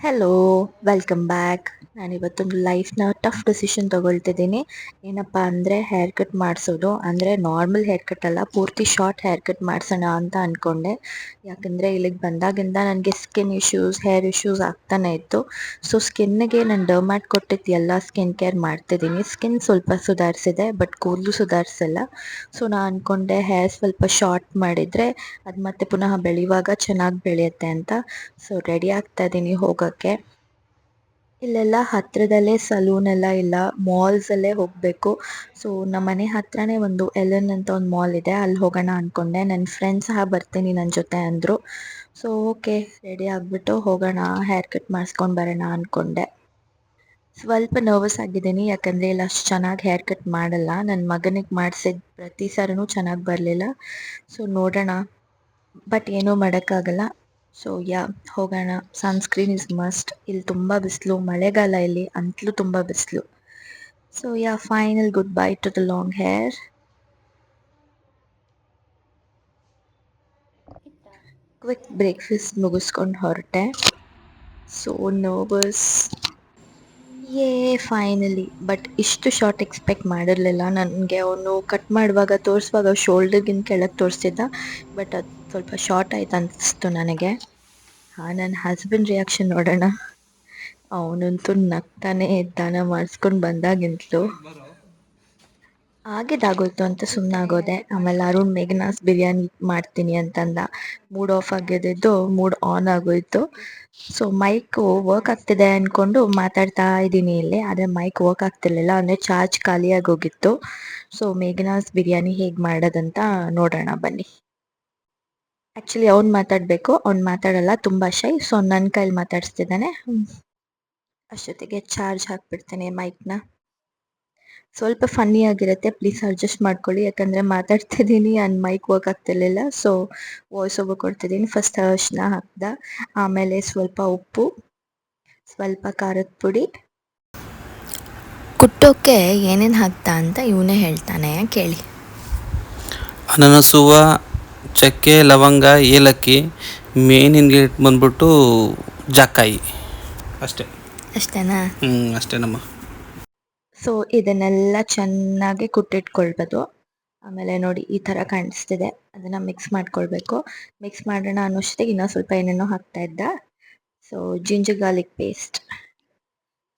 Hello, welcome back. ನಾನಿವತ್ತೊಂದು ಲೈಫ್ನ tough decision ತಗೊಳ್ತಿದ್ದೀನಿ. ಏನಪ್ಪ ಅಂದರೆ ಹೇರ್ ಕಟ್ ಮಾಡಿಸೋದು. ಅಂದರೆ ನಾರ್ಮಲ್ ಹೇರ್ ಕಟ್ ಅಲ್ಲ, ಪೂರ್ತಿ ಶಾರ್ಟ್ ಹೇರ್ ಕಟ್ ಮಾಡಿಸೋಣ ಅಂತ ಅಂದ್ಕೊಂಡೆ. ಯಾಕಂದರೆ ಇಲ್ಲಿಗೆ ಬಂದಾಗಿಂದ ನನಗೆ ಸ್ಕಿನ್ ಇಶ್ಯೂಸ್, ಹೇರ್ ಇಶ್ಯೂಸ್ ಆಗ್ತಾನೆ ಇತ್ತು. ಸೊ ಸ್ಕಿನ್ನಿಗೆ ನಾನು ಡರ್ಮ್ಯಾಟ್ ಕೊಟ್ಟಿದ್ದು ಎಲ್ಲ ಸ್ಕಿನ್ ಕೇರ್ ಮಾಡ್ತಿದ್ದೀನಿ. ಸ್ಕಿನ್ ಸ್ವಲ್ಪ ಸುಧಾರಿಸಿದೆ, ಬಟ್ ಕೂದಲು ಸುಧಾರಿಸಿಲ್ಲ. ಸೊ ನಾನು ಅಂದ್ಕೊಂಡೆ ಹೇರ್ ಸ್ವಲ್ಪ ಶಾರ್ಟ್ ಮಾಡಿದರೆ ಅದು ಮತ್ತೆ ಪುನಃ ಬೆಳೆಯುವಾಗ ಚೆನ್ನಾಗಿ ಬೆಳೆಯುತ್ತೆ ಅಂತ. ಸೊ ರೆಡಿ ಆಗ್ತಾ ಇದ್ದೀನಿ ಹೋಗೋಕ್ಕೆ. ಇಲ್ಲೆಲ್ಲ ಹತ್ರದಲ್ಲೇ ಸಲೂನ್ ಎಲ್ಲ ಇಲ್ಲ, ಮಾಲ್ಸ್ ಅಲ್ಲೇ ಹೋಗಬೇಕು. ಸೊ ನಮ್ಮ ಮನೆ ಹತ್ರನೇ ಒಂದು ಎಲೆನ್ ಅಂತ ಒಂದು ಮಾಲ್ ಇದೆ, ಅಲ್ಲಿ ಹೋಗೋಣ ಅಂದ್ಕೊಂಡೆ. ನನ್ನ ಫ್ರೆಂಡ್ಸ್ ಸಹ ಬರ್ತೀನಿ ನನ್ನ ಜೊತೆ ಅಂದರು. ಸೊ ಓಕೆ, ರೆಡಿ ಆಗಿಬಿಟ್ಟು ಹೋಗೋಣ, ಹೇರ್ ಕಟ್ ಮಾಡಿಸ್ಕೊಂಡು ಬರೋಣ ಅಂದ್ಕೊಂಡೆ. ಸ್ವಲ್ಪ ನರ್ವಸ್ ಆಗಿದ್ದೀನಿ, ಯಾಕಂದರೆ ಇಲ್ಲಿ ಅಷ್ಟು ಚೆನ್ನಾಗಿ ಹೇರ್ ಕಟ್ ಮಾಡಲ್ಲ. ನನ್ನ ಮಗನಿಗೆ ಮಾಡಿಸಿದ ಪ್ರತಿ ಸರಿನೂ ಚೆನ್ನಾಗಿ ಬರಲಿಲ್ಲ. ಸೊ ನೋಡೋಣ, ಬಟ್ ಏನೂ ಮಾಡೋಕ್ಕಾಗಲ್ಲ. ಸೊ ಹೋಗೋಣ. Sunscreen is must. ಇಲ್ಲಿ ತುಂಬ ಬಿಸಿಲು, ಮಳೆಗಾಲ ಇಲ್ಲಿ, ಅಂತಲೂ ತುಂಬ ಬಿಸಿಲು. So final good by two the long hair. Quick breakfast ಮುಗಿಸ್ಕೊಂಡು ಹೊರಟೆ. So nervous. ಫೈನಲಿ. ಬಟ್ ಇಷ್ಟು ಶಾರ್ಟ್ ಎಕ್ಸ್ಪೆಕ್ಟ್ ಮಾಡಿರಲಿಲ್ಲ. ನನಗೆ ಅವನು ಕಟ್ ಮಾಡುವಾಗ ತೋರಿಸುವಾಗ ಶೋಲ್ಡರ್ಗಿಂತ ಕೆಳಗೆ ತೋರಿಸ್ತಿದ್ದ, ಬಟ್ ಅದು ಸ್ವಲ್ಪ ಶಾರ್ಟ್ ಆಯ್ತು ಅನಿಸ್ತು ನನಗೆ. ನನ್ನ ಹಸ್ಬೆಂಡ್ ರಿಯಾಕ್ಷನ್ ನೋಡೋಣ. ಅವನಂತೂ ನಗ್ತಾನೆ ಇದ್ದಾನ ಮಾಡಿಸ್ಕೊಂಡು ಬಂದಾಗಿಂತಲೂ. ಆಗಿದ್ದಾಗೋಯ್ತು ಅಂತ ಸುಮ್ಮನಾಗೋದೆ. ಆಮೇಲೆ ಅರುಣ್ ಮೇಘನಾಸ್ ಬಿರಿಯಾನಿ ಮಾಡ್ತೀನಿ ಅಂತಂದ. ಮೂಡ್ ಆಫ್ ಆಗಿದ್ದು ಮೂಡ್ ಆನ್ ಆಗೋಯ್ತು. ಸೊ ಮೈಕ್ ವರ್ಕ್ ಆಗ್ತಿದೆ ಅಂದ್ಕೊಂಡು ಮಾತಾಡ್ತಾ ಇದ್ದೀನಿ ಇಲ್ಲಿ, ಆದರೆ ಮೈಕ್ ವರ್ಕ್ ಆಗ್ತಿರ್ಲಿಲ್ಲ, ಅಂದರೆ ಚಾರ್ಜ್ ಖಾಲಿಯಾಗಿ ಹೋಗಿತ್ತು. ಸೊ ಮೇಘನಾಸ್ ಬಿರಿಯಾನಿ ಹೇಗೆ ಮಾಡೋದಂತ ನೋಡೋಣ ಬನ್ನಿ. ಆ್ಯಕ್ಚುಲಿ ಅವ್ನು ಮಾತಾಡಬೇಕು, ಅವ್ನು ಮಾತಾಡಲ್ಲ, ತುಂಬ ಶೈ. ಸೊ ನನ್ನ ಕೈಲಿ ಮಾತಾಡಿಸ್ತಿದ್ದಾನೆ. ಅಷ್ಟೊತ್ತಿಗೆ ಚಾರ್ಜ್ ಹಾಕ್ಬಿಡ್ತೇನೆ ಮೈಕ್ನ. ಸ್ವಲ್ಪ ಫನ್ನಿ ಆಗಿರುತ್ತೆ, ಪ್ಲೀಸ್ ಅಡ್ಜಸ್ಟ್ ಮಾಡ್ಕೊಳ್ಳಿ. ಯಾಕಂದರೆ ಮಾತಾಡ್ತಿದ್ದೀನಿ, ನನ್ನ ಮೈಕ್ ವರ್ಕ್ ಆಗ್ತಿರ್ಲಿಲ್ಲ. ಸೊ ವಾಯ್ಸ್ ಓವರ್ ಕೊಡ್ತಿದ್ದೀನಿ. ಫಸ್ಟ್ ಅರಿಶಿನ ಹಾಕ್ದ, ಆಮೇಲೆ ಸ್ವಲ್ಪ ಉಪ್ಪು, ಸ್ವಲ್ಪ ಖಾರದ ಪುಡಿ. ಕುಟ್ಟೋಕ್ಕೆ ಏನೇನು ಹಾಕ್ತಾ ಅಂತ ಇವನೇ ಹೇಳ್ತಾನೆ, ಕೇಳಿ. ಅನನಸುವ, ಚಕ್ಕೆ, ಲವಂಗ, ಏಲಕ್ಕಿ. ಮೇನ್ ಇಂಗ್ರೀಡಿಯೆಂಟ್ ಬಂದ್ಬಿಟ್ಟು ಜಾಕಾಯಿ. ಅಷ್ಟೇನಾ? ಅಷ್ಟೇನಮ್ಮ. ಸೊ ಇದನ್ನೆಲ್ಲ ಚೆನ್ನಾಗಿ ಕುಟ್ಟಿಟ್ಕೊಳ್ಬೋದು. ಆಮೇಲೆ ನೋಡಿ ಈ ಥರ ಕಾಣಿಸ್ತಿದೆ, ಅದನ್ನು ಮಿಕ್ಸ್ ಮಾಡ್ಕೊಳ್ಬೇಕು. ಮಿಕ್ಸ್ ಮಾಡೋಣ ಅನ್ನೋಷ್ಟೇ ಇನ್ನೂ ಸ್ವಲ್ಪ ಏನೇನೋ ಹಾಕ್ತಾ ಇದ್ದ. ಸೊ ಜಿಂಜರ್ ಗಾರ್ಲಿಕ್ ಪೇಸ್ಟ್,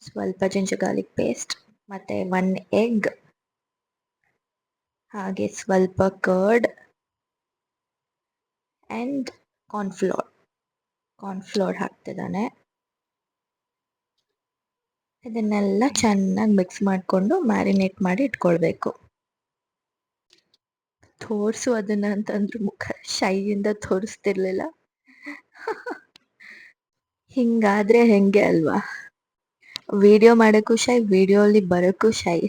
ಸ್ವಲ್ಪ ಜಿಂಜರ್ ಗಾರ್ಲಿಕ್ ಪೇಸ್ಟ್, ಮತ್ತು 1 ಎಗ್, ಹಾಗೆ ಸ್ವಲ್ಪ ಕರ್ಡ್ ಆ್ಯಂಡ್ ಕಾರ್ನ್ಫ್ಲೋರ್ ಹಾಕ್ತಿದ್ದಾನೆ. ಇದನ್ನೆಲ್ಲ ಚೆನ್ನಾಗಿ ಮಿಕ್ಸ್ ಮಾಡಿಕೊಂಡು ಮ್ಯಾರಿನೇಟ್ ಮಾಡಿ ಇಟ್ಕೊಳ್ಬೇಕು. ತೋರಿಸು ಅದನ್ನು ಅಂತಂದ್ರು ಮುಖ ಶೈಯಿಂದ ತೋರಿಸ್ತಿರ್ಲಿಲ್ಲ. ಹಿಂಗಾದರೆ ಹೆಂಗೆ ಅಲ್ವಾ? ವಿಡಿಯೋ ಮಾಡೋಕ್ಕೂ ಶೈ, ವಿಡಿಯೋಲಿ ಬರೋಕ್ಕೂ ಶೈ.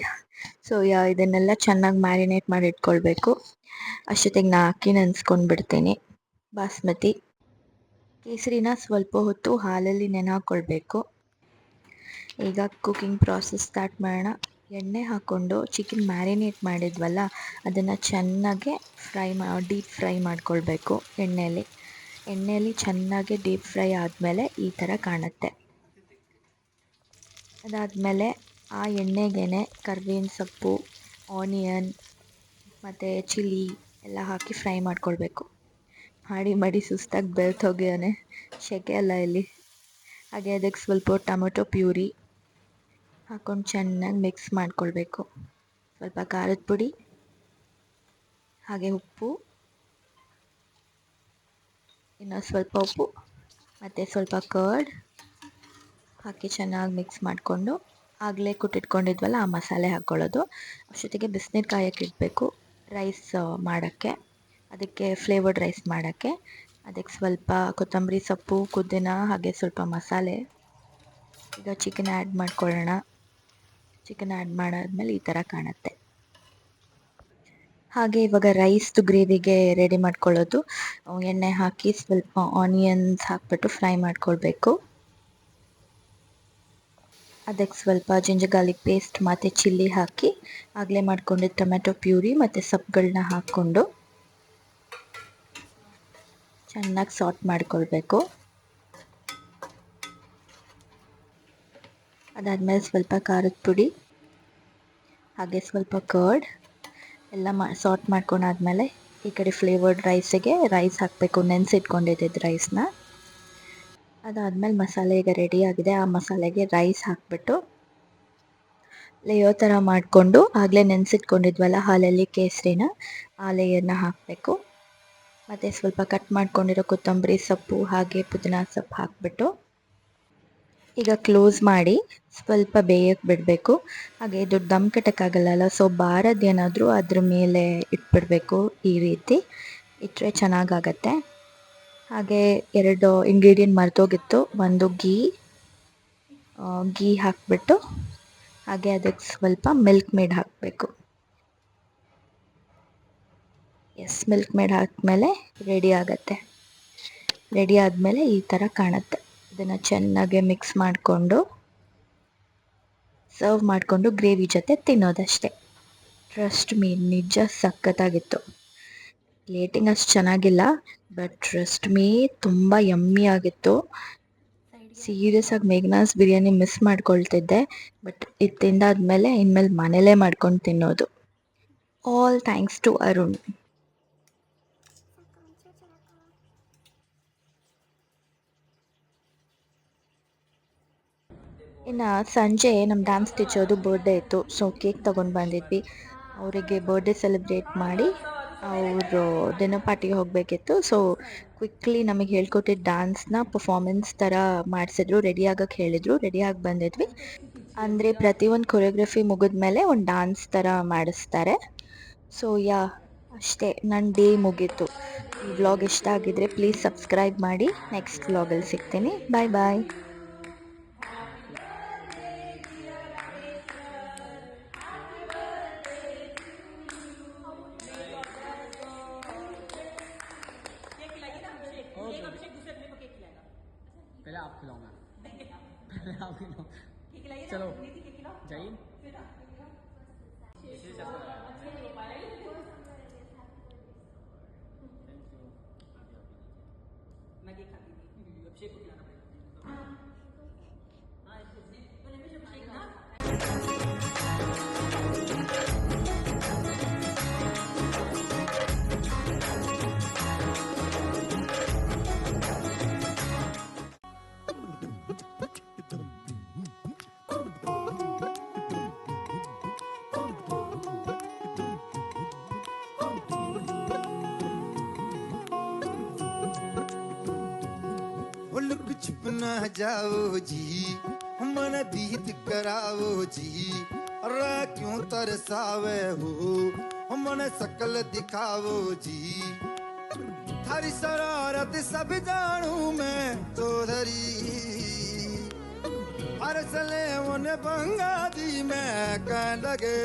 ಸೊ ಇದನ್ನೆಲ್ಲ ಚೆನ್ನಾಗಿ ಮ್ಯಾರಿನೇಟ್ ಮಾಡಿ ಇಟ್ಕೊಳ್ಬೇಕು. ಅಷ್ಟೊತ್ತಿಗೆ ನಾ ಅಕ್ಕಿ ನೆನೆಸ್ಕೊಂಡ್ಬಿಡ್ತೀನಿ. ಬಾಸ್ಮತಿ ಕೇಸರಿನ ಸ್ವಲ್ಪ ಹೊತ್ತು ಹಾಲಲ್ಲಿ ನೆನೆ ಹಾಕ್ಕೊಳ್ಬೇಕು. ಈಗ ಕುಕಿಂಗ್ ಪ್ರಾಸೆಸ್ ಸ್ಟಾರ್ಟ್ ಮಾಡೋಣ. ಎಣ್ಣೆ ಹಾಕ್ಕೊಂಡು ಚಿಕನ್ ಮ್ಯಾರಿನೇಟ್ ಮಾಡಿದ್ವಲ್ಲ, ಅದನ್ನು ಚೆನ್ನಾಗೆ ಡೀಪ್ ಫ್ರೈ ಮಾಡ್ಕೊಳ್ಬೇಕು ಎಣ್ಣೆಯಲ್ಲಿ ಚೆನ್ನಾಗಿ ಡೀಪ್ ಫ್ರೈ ಆದಮೇಲೆ ಈ ಥರ ಕಾಣುತ್ತೆ. ಅದಾದಮೇಲೆ ಆ ಎಣ್ಣೆಗೆ ಕರ್ಬೇವಿನ ಸೊಪ್ಪು, ಆನಿಯನ್ ಮತ್ತು ಚಿಲ್ಲಿ ಎಲ್ಲ ಹಾಕಿ ಫ್ರೈ ಮಾಡ್ಕೊಳ್ಬೇಕು. ಮಾಡಿ ಸುಸ್ತಾಗಿ ಬೆಳ್ತೋಗ್ಯಾನೆ, ಸೆಕೆ ಅಲ್ಲ ಇಲ್ಲಿ. ಹಾಗೆ ಅದಕ್ಕೆ ಸ್ವಲ್ಪ ಟೊಮೊಟೊ ಪ್ಯೂರಿ ಹಾಕ್ಕೊಂಡು ಚೆನ್ನಾಗಿ ಮಿಕ್ಸ್ ಮಾಡ್ಕೊಳ್ಬೇಕು. ಸ್ವಲ್ಪ ಖಾರದ ಪುಡಿ, ಹಾಗೆ ಉಪ್ಪು, ಇನ್ನೂ ಸ್ವಲ್ಪ ಉಪ್ಪು ಮತ್ತು ಸ್ವಲ್ಪ ಕರ್ಡ್ ಹಾಕಿ ಚೆನ್ನಾಗಿ ಮಿಕ್ಸ್ ಮಾಡಿಕೊಂಡು ಆಗಲೇ ಕುಟ್ಟಿಟ್ಕೊಂಡಿದ್ವಲ್ಲ ಆ ಮಸಾಲೆ ಹಾಕ್ಕೊಳ್ಳೋದು. ಅಷ್ಟೊತ್ತಿಗೆ ಬಿಸಿನೀರು ಕಾಯಕ್ಕೆ ಇಡಬೇಕು ರೈಸ್ ಮಾಡೋಕ್ಕೆ, ಅದಕ್ಕೆ ಫ್ಲೇವರ್ಡ್ ರೈಸ್ ಮಾಡೋಕ್ಕೆ. ಅದಕ್ಕೆ ಸ್ವಲ್ಪ ಕೊತ್ತಂಬರಿ ಸೊಪ್ಪು, ಪುದೀನ, ಹಾಗೆ ಸ್ವಲ್ಪ ಮಸಾಲೆ. ಈಗ ಚಿಕನ್ ಆ್ಯಡ್ ಮಾಡ್ಕೊಳ್ಳೋಣ. ಚಿಕನ್ ಆ್ಯಡ್ ಮಾಡಾದ್ಮೇಲೆ ಈ ಥರ ಕಾಣುತ್ತೆ. ಹಾಗೆ ಇವಾಗ ರೈಸ್ದು ಗ್ರೇವಿಗೆ ರೆಡಿ ಮಾಡ್ಕೊಳ್ಳೋದು. ಎಣ್ಣೆ ಹಾಕಿ ಸ್ವಲ್ಪ ಆನಿಯನ್ಸ್ ಹಾಕ್ಬಿಟ್ಟು ಫ್ರೈ ಮಾಡ್ಕೊಳ್ಬೇಕು. ಅದಕ್ಕೆ ಸ್ವಲ್ಪ ಜಿಂಜರ್ ಗಾರ್ಲಿಕ್ ಪೇಸ್ಟ್ ಮತ್ತು ಚಿಲ್ಲಿ ಹಾಕಿ ಆಗಲೇ ಮಾಡ್ಕೊಂಡಿದ್ದ ಟೊಮೆಟೊ ಪ್ಯೂರಿ ಮತ್ತು ಸೊಪ್ಪುಗಳನ್ನ ಹಾಕ್ಕೊಂಡು ಚೆನ್ನಾಗಿ ಸಾಟ್ ಮಾಡ್ಕೊಳ್ಬೇಕು. ಅದಾದಮೇಲೆ ಸ್ವಲ್ಪ ಖಾರದ ಪುಡಿ, ಹಾಗೆ ಸ್ವಲ್ಪ ಕರ್ಡ್ ಎಲ್ಲ ಸಾರ್ಟ್ ಮಾಡ್ಕೊಂಡಾದ್ಮೇಲೆ ಈ ಕಡೆ ಫ್ಲೇವರ್ಡ್ ರೈಸ್ ಹಾಕಬೇಕು, ನೆನೆಸಿಟ್ಕೊಂಡಿದ್ದ ರೈಸ್ನ. ಅದಾದಮೇಲೆ ಮಸಾಲೆ ಈಗ ರೆಡಿ ಆಗಿದೆ. ಆ ಮಸಾಲೆಗೆ ರೈಸ್ ಹಾಕ್ಬಿಟ್ಟು ಲೇಯರ್ ಥರ ಮಾಡಿಕೊಂಡು ಆಗಲೇ ನೆನೆಸಿಟ್ಕೊಂಡಿದ್ವಲ್ಲ ಹಾಲಲ್ಲಿ ಕೇಸರಿನ, ಆ ಲೇಯರ್ನ ಹಾಕಬೇಕು. ಮತ್ತು ಸ್ವಲ್ಪ ಕಟ್ ಮಾಡ್ಕೊಂಡಿರೋ ಕೊತ್ತಂಬರಿ ಸೊಪ್ಪು ಹಾಗೆ ಪುದೀನ ಸೊಪ್ಪು ಹಾಕ್ಬಿಟ್ಟು ಈಗ ಕ್ಲೋಸ್ ಮಾಡಿ ಸ್ವಲ್ಪ ಬೇಯಕ್ಕೆ ಬಿಡಬೇಕು. ಹಾಗೆ ಇದು ದಮ್ ಕಟ್ಟಕ್ಕಾಗಲ್ಲ, ಸೊ ಬಾರದೇನಾದರೂ ಅದ್ರ ಮೇಲೆ ಇಟ್ಬಿಡಬೇಕು. ಈ ರೀತಿ ಇಟ್ಟರೆ ಚೆನ್ನಾಗಾಗತ್ತೆ. ಹಾಗೆ 2 ಇಂಗ್ರೀಡಿಯೆಂಟ್ ಮರ್ತೋಗಿತ್ತು. ಒಂದು ಗೀ ಹಾಕ್ಬಿಟ್ಟು ಹಾಗೆ ಅದಕ್ಕೆ ಸ್ವಲ್ಪ ಮಿಲ್ಕ್ ಮೇಡ್ ಹಾಕಬೇಕು. ಮಿಲ್ಕ್ ಮೇಡ್ ಹಾಕಿದ್ಮೇಲೆ ರೆಡಿ ಆಗುತ್ತೆ. ರೆಡಿ ಆದಮೇಲೆ ಈ ಥರ ಕಾಣುತ್ತೆ. ಇದನ್ನು ಚೆನ್ನಾಗಿ ಮಿಕ್ಸ್ ಮಾಡಿಕೊಂಡು ಸರ್ವ್ ಮಾಡಿಕೊಂಡು ಗ್ರೇವಿ ಜೊತೆ ತಿನ್ನೋದಷ್ಟೇ. ಟ್ರಸ್ಟ್ ಮೀ, ನಿಜ ಸಖತ್ತಾಗಿತ್ತು. ಪ್ಲೇಟಿಂಗ್ ಅಷ್ಟು ಚೆನ್ನಾಗಿಲ್ಲ, ಬಟ್ ಟ್ರಸ್ಟ್ ಮೀ ತುಂಬ ಯಮ್ಮಿ ಆಗಿತ್ತು. ಸೀರಿಯಸ್ ಆಗಿ ಮೇಘನಾಸ್ ಬಿರಿಯಾನಿ ಮಿಸ್ ಮಾಡ್ಕೊಳ್ತಿದ್ದೆ, ಬಟ್ ಇದು ತಿಂದಾದ್ಮೇಲೆ ಇನ್ಮೇಲೆ ಮನೇಲೇ ಮಾಡ್ಕೊಂಡು ತಿನ್ನೋದು. All thanks to Arun. ಇನ್ನು ಸಂಜೆ ನಮ್ಮ ಡ್ಯಾನ್ಸ್ ಟೀಚರ್ದು ಬರ್ಡೇ ಇತ್ತು, ಸೊ ಕೇಕ್ ತೊಗೊಂಡು ಬಂದಿದ್ವಿ. ಅವರಿಗೆ ಬರ್ಡೇ ಸೆಲೆಬ್ರೇಟ್ ಮಾಡಿ ಅವರು ಡಿನ್ನರ್ ಪಾರ್ಟಿಗೆ ಹೋಗಬೇಕಿತ್ತು. ಸೊ ಕ್ವಿಕ್ಲಿ ನಮಗೆ ಹೇಳ್ಕೊಟ್ಟಿದ್ದ ಡ್ಯಾನ್ಸ್ನ ಪರ್ಫಾರ್ಮೆನ್ಸ್ ಥರ ಮಾಡಿಸಿದ್ರು, ರೆಡಿ ಆಗಕ್ಕೆ ಹೇಳಿದರು. ರೆಡಿಯಾಗಿ ಬಂದಿದ್ವಿ. ಅಂದರೆ ಪ್ರತಿಯೊಂದು ಕೊರಿಯೋಗ್ರಫಿ ಮುಗಿದ್ಮೇಲೆ ಒಂದು ಡ್ಯಾನ್ಸ್ ಥರ ಮಾಡಿಸ್ತಾರೆ. ಸೊ ಅಷ್ಟೇ, ನನ್ನ ಡೇ ಮುಗೀತು. ಈ ವ್ಲಾಗ್ ಇಷ್ಟ ಆಗಿದ್ರೆ ಪ್ಲೀಸ್ ಸಬ್ಸ್ಕ್ರೈಬ್ ಮಾಡಿ. ನೆಕ್ಸ್ಟ್ ವ್ಲಾಗಲ್ಲಿ ಸಿಗ್ತೀನಿ. ಬಾಯ್ ಬಾಯ್. पहले आप खिलाओ, पहले आप खिलाओ। चलो जाइए। लुक छुप ना जाओ जी, मन दीद कराओ जी, रा क्यों तरसावे हो, मन सकल दिखाओ जी। थारी शरारत सब जानू मैं तो धरी, अरसले उन बंगा दी मैं कह लगे